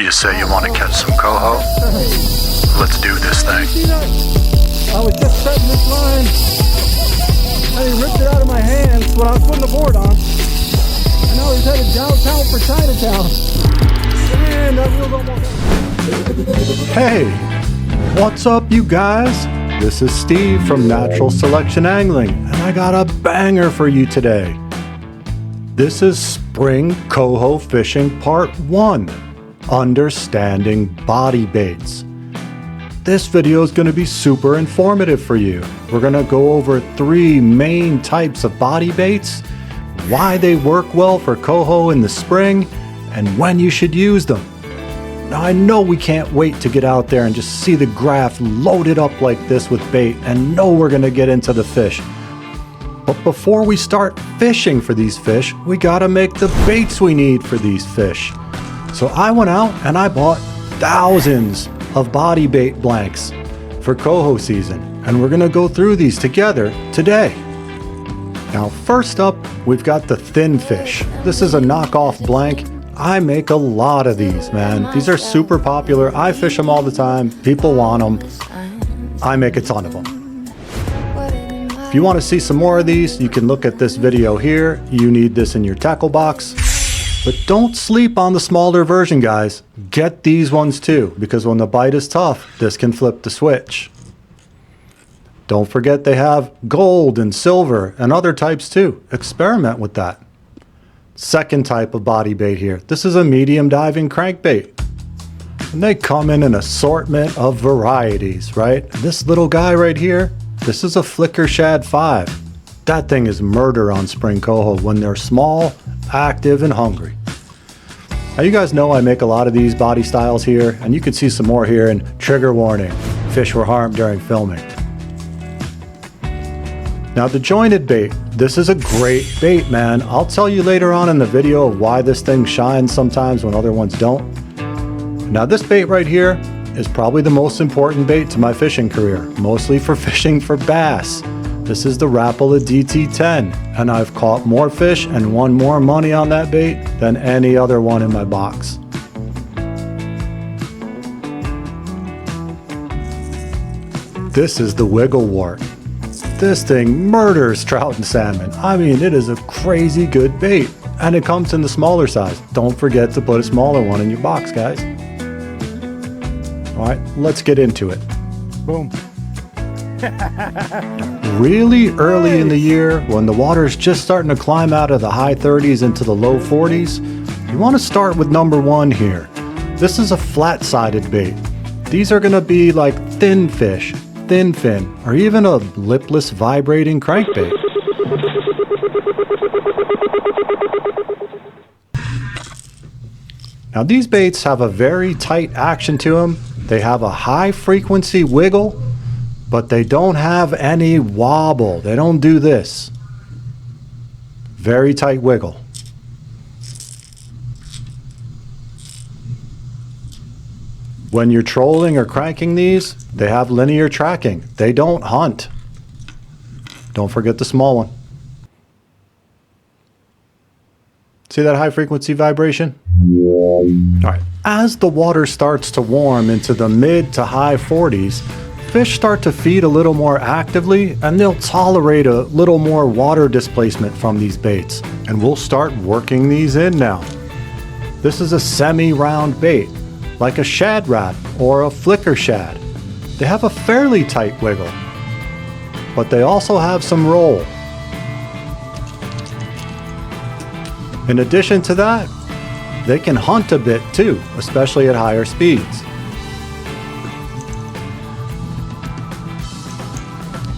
You say you want to catch some coho? Let's do this thing. I was just setting this line, and he ripped it out of my hands when I was putting the board on. And now he's headed downtown for Chinatown. Man, that reel's almost... Hey, what's up, you guys? This is Steve from Natural Selection Angling, and I got a banger for you today. This is Spring Coho Fishing Part 1. Understanding body baits. This video is going to be super informative for you. We're going to go over 3 main types of body baits, why they work well for coho in the spring, and when you should use them. Now I know we can't wait to get out there and just see the graph loaded up like this with bait and know we're going to get into the fish. But before we start fishing for these fish, we got to make the baits we need for these fish. So I went out and I bought thousands of body bait blanks for coho season, and we're going to go through these together today. Now first up, we've got the ThinFish. This is a knockoff blank. I make a lot of these, man. These are super popular. I fish them all the time. People want them. I make a ton of them. If you want to see some more of these, you can look at this video here. You need this in your tackle box. But don't sleep on the smaller version, guys. Get these ones too, because when the bite is tough, this can flip the switch. Don't forget they have gold and silver and other types too. Experiment with that. Second type of body bait here. This is a medium diving crankbait. And they come in an assortment of varieties, right? And this little guy right here, this is a Flicker Shad 5. That thing is murder on spring coho when they're small, active, and hungry. Now you guys know I make a lot of these body styles here, and you can see some more here in trigger warning, fish were harmed during filming. Now the jointed bait, this is a great bait, man. I'll tell you later on in the video of why this thing shines sometimes when other ones don't. Now this bait right here is probably the most important bait to my fishing career, mostly for fishing for bass. This is the Rapala DT10, and I've caught more fish and won more money on that bait than any other one in my box. This is the Wiggle Wart. This thing murders trout and salmon. I mean, it is a crazy good bait, and it comes in the smaller size. Don't forget to put a smaller one in your box, guys. All right, let's get into it. Boom. Really early in the year, when the water is just starting to climb out of the high 30s into the low 40s, you want to start with number 1 here. This is a flat-sided bait. These are going to be like ThinFish, ThinFin, or even a lipless vibrating crankbait. Now these baits have a very tight action to them. They have a high frequency wiggle, but they don't have any wobble. They don't do this. Very tight wiggle. When you're trolling or cranking these, they have linear tracking. They don't hunt. Don't forget the small one. See that high frequency vibration? All right. As the water starts to warm into the mid to high 40s, fish start to feed a little more actively, and they'll tolerate a little more water displacement from these baits. And we'll start working these in now. This is a semi-round bait, like a Shad Rap or a Flicker Shad. They have a fairly tight wiggle, but they also have some roll. In addition to that, they can hunt a bit too, especially at higher speeds.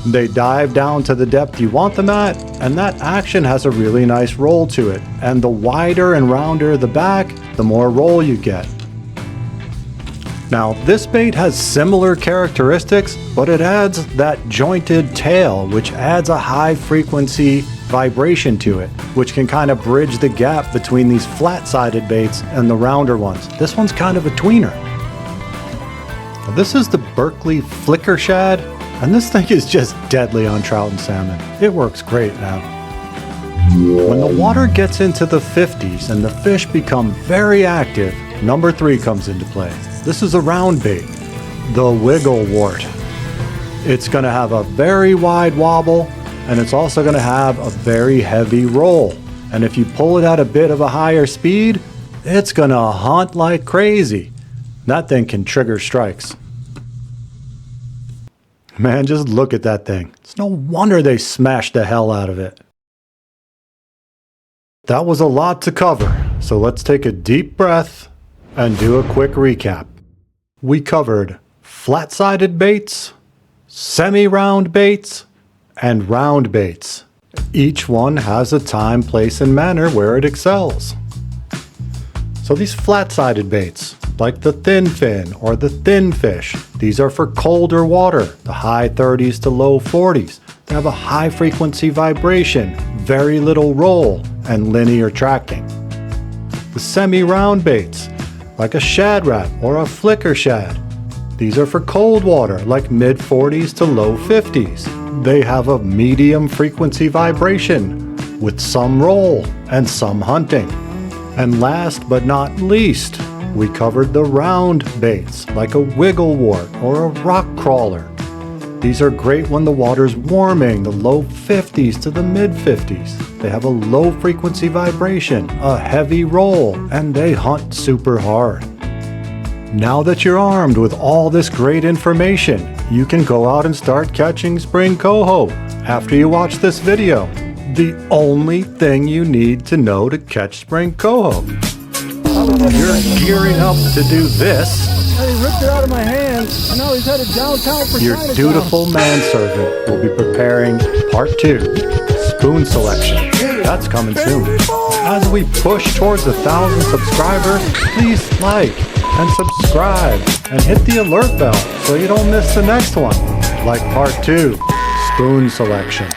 They dive down to the depth you want them at, and that action has a really nice roll to it. And the wider and rounder the back, the more roll you get. Now, this bait has similar characteristics, but it adds that jointed tail, which adds a high frequency vibration to it, which can kind of bridge the gap between these flat-sided baits and the rounder ones. This one's kind of a tweener. Now, this is the Berkeley Flicker Shad. And this thing is just deadly on trout and salmon. It works great now. When the water gets into the 50s and the fish become very active, number 3 comes into play. This is a round bait, the Wiggle Wart. It's going to have a very wide wobble, and it's also going to have a very heavy roll. And if you pull it at a bit of a higher speed, it's going to hunt like crazy. That thing can trigger strikes. Man, just look at that thing. It's no wonder they smashed the hell out of it. That was a lot to cover, so let's take a deep breath and do a quick recap. We covered flat-sided baits, semi-round baits, and round baits. Each one has a time, place, and manner where it excels. So these flat-sided baits, like the ThinFin or the ThinFish, these are for colder water, the high 30s to low 40s. They have a high frequency vibration, very little roll, and linear tracking. The semi-round baits, like a Shad Rap or a flicker shad. These are for cold water, like mid 40s to low 50s. They have a medium frequency vibration, with some roll and some hunting. And last but not least, we covered the round baits, like a Wiggle Wart or a rock crawler. These are great when the water's warming, the low 50s to the mid 50s. They have a low frequency vibration, a heavy roll, and they hunt super hard. Now that you're armed with all this great information, you can go out and start catching spring coho after you watch this video. The only thing you need to know to catch spring coho. You're gearing up to do this. And he ripped it out of my hand, and now he's headed downtown for Your Chinatown. dutiful manservant will be preparing part 2, spoon selection. That's coming soon. As we push towards 1,000 subscribers, please like and subscribe and hit the alert bell so you don't miss the next one, like part 2, spoon selection.